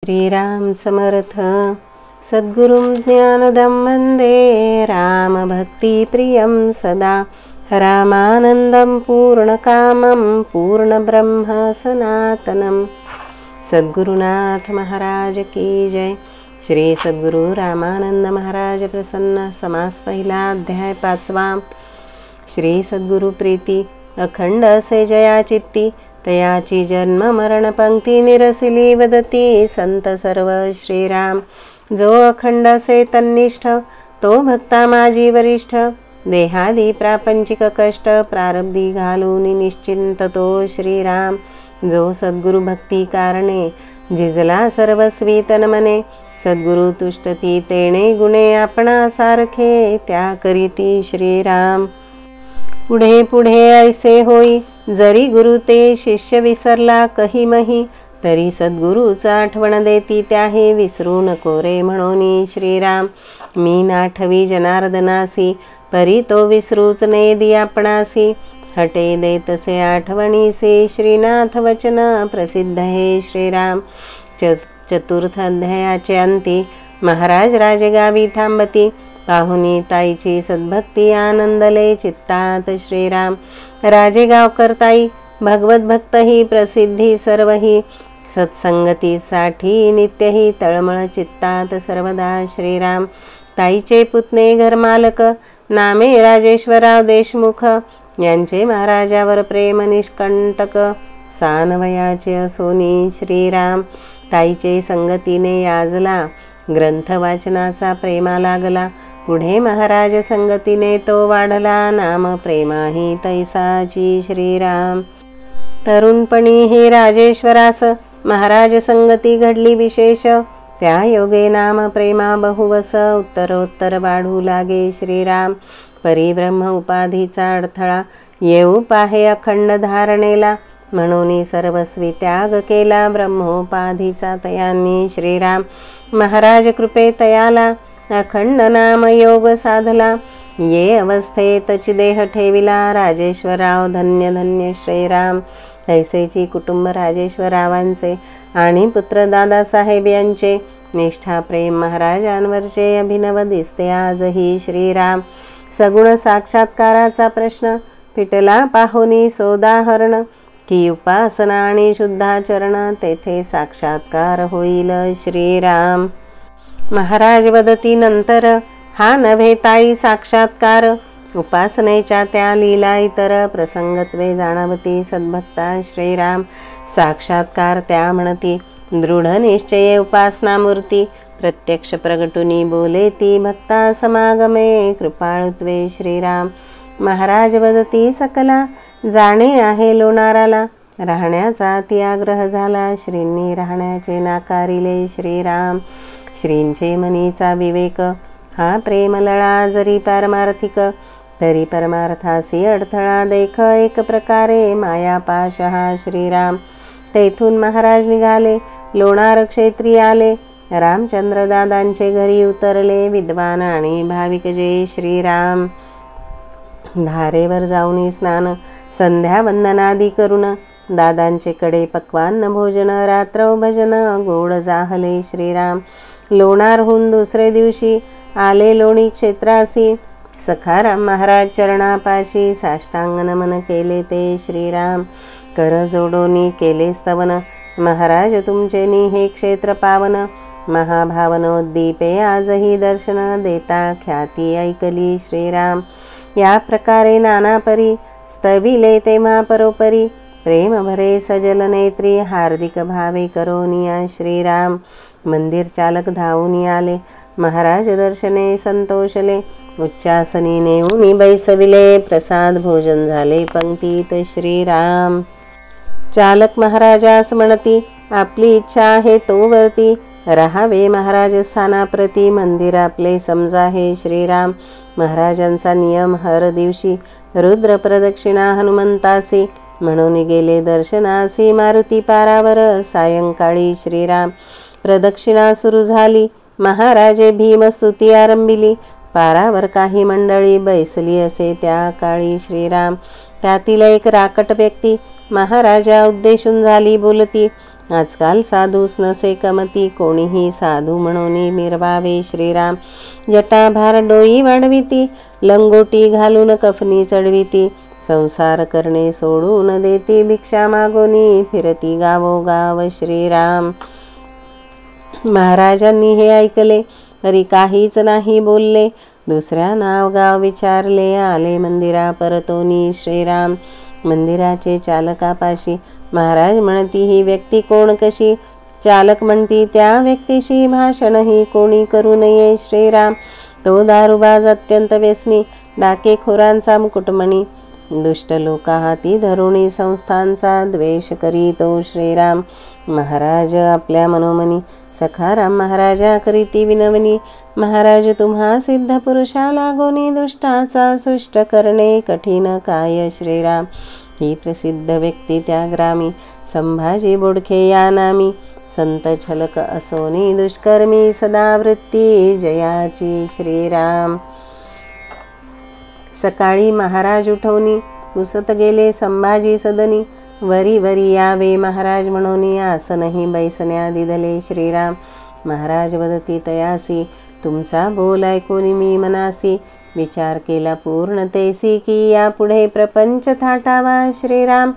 श्रीराम समर्थ। सद्गुरुं ज्ञानदं वन्दे रामभक्तिप्रियं सदा। रामानन्दं पूर्णकामं पूर्णब्रह्म सनातनं। सद्गुरुनाथ महाराज की जय। श्री सद्गुरु रामानंद महाराज प्रसन्न। समास पहिला, अध्याय 5वा। श्री सद्गुरु प्रीती अखंड असे जया चित्ती, तयाची जन्म मरण पंक्ती निरसिली वदती संत सर्व। श्रीराम जो अखंड असे तन्निष्ठ, तो भक्ता माझी वरिष्ठ। देहादी प्रापंचिक कष्ट प्रारब्धी घालून निश्चिंत तो। श्रीराम जो सद्गुरु भक्ती कारणे, जिजला सर्वस्वी तन मने। सद्गुरु तुष्टती तेणे गुणे, आपणा सारखे त्या करीती। श्रीराम पुढे पुढे ऐसे होई, जरी गुरु ते शिष्य विसरला कहीमही, तरी सद्गुरूचा आठवण देती त्याहे विसरू नको रे म्हणोनी। श्रीराम मी नाठवी जनार्दनासी, परी तो विसरूच नेदी आपणासी। हटे देतसे आठवणीसे, श्रीनाथ वचन प्रसिद्ध हे। श्रीराम चतुर्थ अध्यायाचे अंती, महाराज राजगावी थांबती। पाहुनी ताईची सद्भक्ती, आनंदले चित्तात। श्रीराम राजेगाव करताई, भगवत भक्त ही प्रसिद्धी सर्वही। सत्संगतीसाठी नित्यही तळमळ चित्तात सर्वदा। श्रीराम ताईचे पुतणे घरमालक, नामे राजेश्वरराव देशमुख। यांचे महाराजावर प्रेम निष्कंटक, सानवयाचे असोनी। श्रीराम ताईचे संगतीने याजला, ग्रंथ वाचनाचा प्रेमा लागला। पुढे महाराज संगतीने तो वाढला, नाम प्रेमाही तैसाची। श्रीराम तरुणपणी हे राजेश्वरास, महाराज संगती घडली विशेष। त्या योगे नाम प्रेमा बहुवस, उत्तरोत्तर वाढू लागे। श्रीराम परिब्रह्म उपाधीचा अडथळा, येऊ पाहे अखंड धारणेला। म्हणून सर्वस्वी त्याग केला, ब्रह्मोपाधीचा तयांनी। श्रीराम महाराज कृपे तयाला, अखंड नाम योग साधला। ये अवस्थेत चिदेह ठेविला, राजेश्वरराव धन्य धन्य। श्रीराम ऐसेची कुटुंब राजेश्वररावांचे आणि पुत्र दादासाहेब यांचे। निष्ठा प्रेम महाराजांवरचे अभिनव दिसते आजही। श्रीराम सगुण साक्षात्काराचा प्रश्न फिटला पाहुनी सोदाहरण, की उपासना आणि शुद्धाचरण तेथे साक्षात्कार होईल। श्रीराम महाराज वदती नंतर, हा नव्हे ताई साक्षात्कार। उपासनेच्या त्या लीला इतर, प्रसंगत्वे जाणवती सद्भक्ता। श्रीराम साक्षात्कार त्या म्हणती, दृढ निश्चये उपासना मूर्ती। प्रत्यक्ष प्रगटुनी बोले ती, भक्ता समागमे कृपाळुत्वे। श्रीराम महाराज वदती सकला, जाणे आहे लोणाराला। राहण्याचा अति आग्रह झाला, श्रींनी राहण्याचे नाकारिले। श्रीराम श्रींचे मनीचा विवेक, हा प्रेमलळा जरी पारमार्थिक, तरी परमार्थासी अडथळा देख। एक प्रकारे मायापाश हा। श्रीराम तेथून महाराज निघाले, लोणार क्षेत्री आले। रामचंद्र दादांचे घरी उतरले, विद्वान आणि भाविक जे। श्रीराम धारेवर जाऊन स्नान, संध्या वंदनादी करून, दादांचे कडे पक्वान्न भोजन, रात्र भजन गोड जाहले। श्रीराम लोणारहून दुसरे दिवशी आले लोणी क्षेत्रासी। सखाराम महाराज चरणापाशी, साष्टांग नमन केले ते। श्रीराम कर जोडोनी केले स्तवन, महाराज तुमचे नि हे क्षेत्र पावन। महाभावनोद्दीपे आजही दर्शन, देता ख्याती ऐकली। श्रीराम या प्रकारे नानापरी स्तविले तेव्हा परोपरी, प्रेम भरे सजल नेत्री, हार्दिक भावे करोनिया। श्रीराम मंदिर चालक धावून आले, महाराज दर्शने संतोषले। उच्चासनी नेऊन बैसविले, प्रसाद भोजन झाले पंक्तीत। श्रीराम चालक महाराजास म्हणती, आपली इच्छा आहे तो वरती, राहावे महाराज स्थानाप्रती, मंदिर आपले समजा हे। श्रीराम महाराजांचा नियम हर दिवशी, रुद्र प्रदक्षिणा हनुमंतासी। म्हणून गेले दर्शनासी, मारुती पारावर सायंकाळी। श्रीराम प्रदक्षिणा सुरू झाली, महाराजे भीमस्तुती आरंभिली। पारावर काही मंडळी बैसली असे त्या काळी। श्रीराम त्यातील एक राकट व्यक्ती महाराजा उद्देशून झाली बोलती, आजकाल साधूस नसे कमती, कोणीही साधू म्हणून मिरवावे श्रीराम. जटाभार डोई वाढविती, लंगोटी घालून कफनी चढविती, संसार करणे सोडून देती, भिक्षा मागोनी फिरती गावोगाव श्रीराम. महाराजांनी हे ऐकले तरी काहीच नाही बोलले. दुसऱ्या नाव गाव विचारले, आले मंदिरा परतोनी श्रीराम. मंदिराचे चालकापाशी महाराज म्हणती, ही व्यक्ती कोण कशी? चालक म्हणती, त्या व्यक्तीशी भाषणही कोणी करू नये श्रीराम. तो दारुबाज अत्यंत व्यसनी, डाकेखोरांचा मुकुटमणी, दुष्ट लोका हाती धरुणी संस्थांचा द्वेष करीतो श्रीराम. महाराज आपल्या मनोमनी सखाराम महाराजा करीती विनवनी. महाराज तुम्हा सिद्ध पुरुषा लागोनी, दुष्टाचा सुष्ट करणे कठीण काय श्रीराम. ही प्रसिद्ध व्यक्ती त्या ग्रामी, संभाजी बोडखे या नामी. संत छलक असोनी दुष्कर्मी, सदा वृत्ती जयाची श्रीराम. सकाळी महाराज उठवनी, उसत गेले संभाजी सदनी. वरी वरी यावे महाराज म्हणून, आसनही बैसण्या दिधले श्रीराम. महाराज वदती तयासी, तुमचा बोल ऐकून मी मनासी. विचार केला पूर्ण तेसी, की यापुढे प्रपंच थाटावा श्रीराम.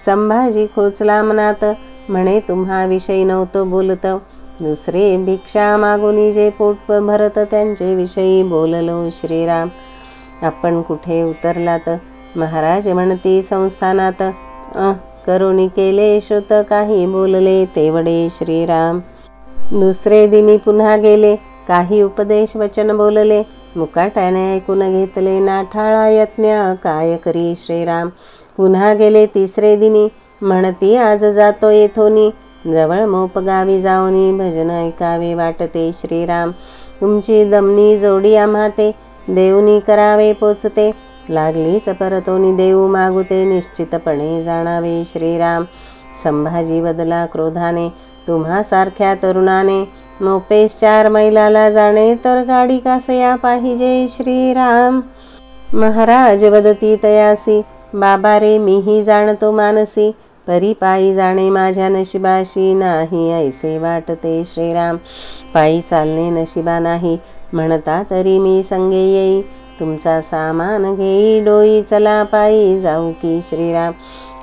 संभाजी खोचला मनात, म्हणे तुम्हा विषयी नव्हतं बोलत. दुसरे भिक्षा मागुनी जे पोट भरत, त्यांचे विषयी बोललो श्रीराम. आपण कुठे उतरलात? महाराज म्हणती संस्थानात. करुणी केले श्रुत, काही बोलले तेवढे श्रीराम. दुसरे दिनी पुन्हा गेले, काही उपदेश वचन बोलले. मुकाट्याने ऐकून घेतले, नाठाळा यज्ञ काय करी श्रीराम. पुन्हा गेले तिसरे दिनी, म्हणती आज जातो येथोनी. जवळ मोप गावी जाऊनी, भजन ऐकावे वाटते श्रीराम. तुमची दमनी जोडी आम्हाते, देऊनी करावे पोचते. लागलीच परतोनी देऊ मागुते, निश्चितपणे जाणावे श्रीराम. संभाजी बदला क्रोधाने, तुम्हा सारख्या तरुणाने. मोपेस 4 मैलाला जाणे, तर गाडी कासया पाहिजे श्रीराम. महाराज वदती तयासी, बाबा रे मीही जाणतो मानसी. परी पायी जाणे माझ्या नशिबाशी, नाही ऐसे वाटते श्रीराम. पायी चालणे नशिबा नाही, म्हणता तरी मी संगे येई. तुमचा सामान घेई डोई, चला पायी जाऊ की श्रीराम.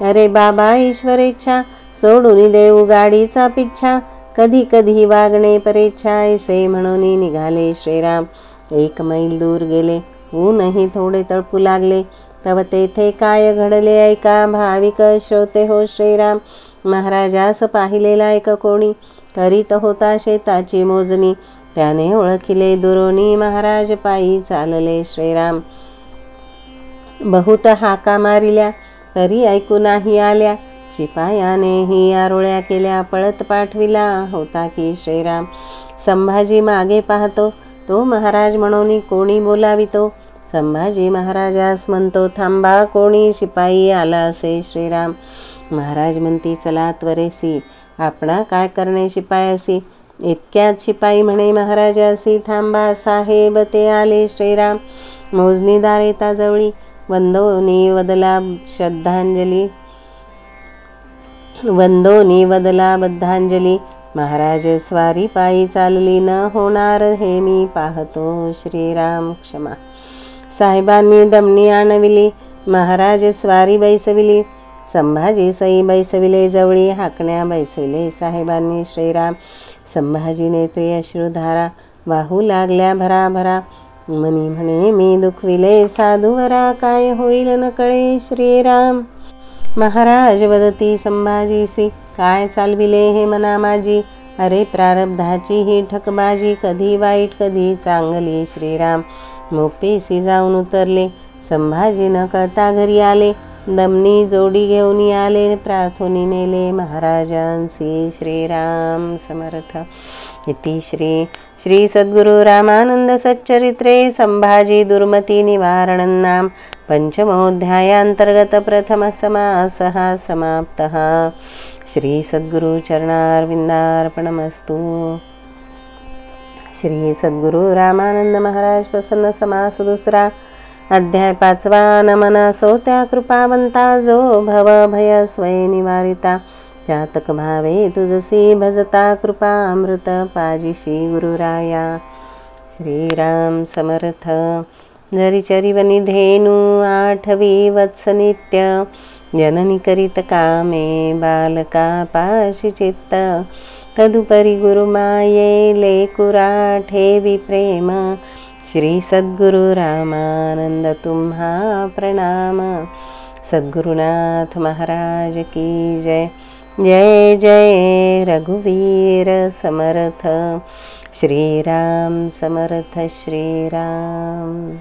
अरे बाबा ईश्वर इच्छा, सोडून देऊ गाडीचा पिच्छा. कधी कधी वागणे परेच्छा, ऐसे म्हणून निघाले श्रीराम. 1 मैल दूर गेले, ऊनही थोडे तळपू लागले. तव तेथे काय घडले ऐका, भाविक श्रोते हो श्रीराम. महाराजास पाहिलेला एक कोणी, करीत होता शेताची मोजणी. त्याने ओळखिले दुरोणी, महाराज पायी चालले श्रीराम. बहुत हाका मारिल्या, तरी ऐकू नाही आल्या. शिपायानेही आरोळ्या केल्या, पळत पाठविला होता की श्रीराम. संभाजी मागे पाहतो, तो महाराज म्हणून कोणी बोलावितो. संभाजी महाराजास म्हणतो, थांबा कोणी शिपाई आला असे श्रीराम. महाराज म्हणती, चला त्वरेसी, आपणा काय करणे शिपायासी. इतक्यात शिपाई म्हणे महाराजासी, थांबा साहेब ते आले श्रीराम. मोजणीदार येता जवळी, वंदोनी वदला श्रद्धांजली. वंदोनी वदला बद्धांजली. महाराज स्वारी पायी चालली, न होणार हे मी पाहतो श्रीराम. क्षमा. साहेबांनी दमनी आणविली, महाराज स्वारी बैसविली. संभाजी सई बैसविले जवळी, हाकण्या बैसविले साहेबांनी श्रीराम. संभाजी नेत्री अश्रुधारा, वाहू लागल्या भराभरा. मनी म्हणे मी दुखविले साधुवरा, काय होईल न कळे श्रीराम. महाराज वदती संभाजीसी, काय चालविले हे मना माझी. अरे प्रारब्धाची ही ठकबाजी, कधी वाईट कधी चांगली श्रीराम. मोपेसी जाऊन उतरले, संभाजी न कळता घरी आले. दमनी जोडी घेऊन आले, प्रार्थोनी नेले महाराजांसी श्रीराम समर्थ. इति श्री सद्गुरु रामानंद सच्चरित्रे संभाजी दुर्मती निवारण नाम पंचमोऽध्यायान्तर्गत प्रथम समासः समाप्तः. श्री सद्गुरु चरणारविंदार्पणमस्तु. श्री सद्गुरु रामानंद महाराज प्रसन्न समास दुसरा. अध्याय 5वा. नमना सोत्या कृपावंता, जो भव भय स्वय निवारिता. चातक भावे तुझसी भजता कृपामृत पाजिशी गुरुराया. श्रीराम समर्थ. जरी चरिवनी धेनू आठवी वत्स नित्य, जननी करीत कामे बालका पाशी चित्त. तदुपरी गुरुमाये लेकुरा ठेवी प्रेम, श्री सद्गुरु रामानंद तुम्हा प्रणाम. सद्गुरुनाथ महाराज की जय. जय जय रघुवीर समर्थ. श्रीराम समर्थ श्रीराम.